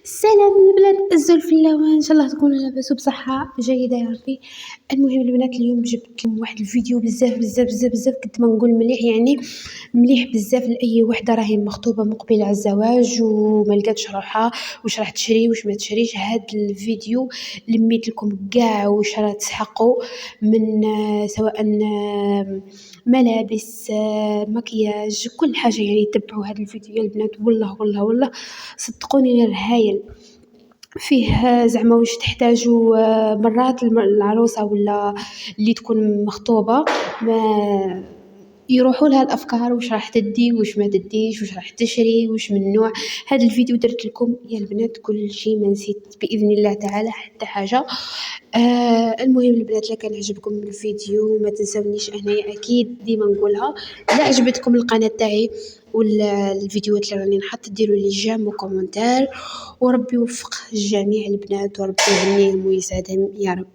سلام البنات الزلف اللوان، ان شاء الله تكونوا لاباس بصحة جيدة يا ربي. المهم البنات اليوم جبت لكم واحد الفيديو بزاف بزاف بزاف بزاف كنت ما نقول مليح، يعني مليح بزاف لاي وحده راهي مخطوبه مقبله على الزواج وما لقاتش روحها واش راح تشري واش ما تشريش. هاد الفيديو لميت لكم كاع واش راه تسحقوا من سواء ملابس، مكياج، كل حاجه. يعني تبعوا هذا الفيديو يا البنات، والله والله والله صدقوني غير هايل. فيه زعما واش تحتاجوا مرات العروسة ولا اللي تكون مخطوبة ما يروحوا لها الافكار، واش راح تدي واش ما تديش، واش راح تشري واش من نوع. هذا الفيديو درت لكم يا البنات كل شيء، ما نسيت باذن الله تعالى حتى حاجه. المهم البنات، لا كان عجبكم الفيديو ما تنسونيش، هنايا اكيد ديما نقولها، لا عجبتكم القناه تاعي ولا الفيديوهات اللي راني نحط ديروا لي جيم وكومنتار، وربي يوفق جميع البنات وربي يهنيهم ويسعدهم يا رب.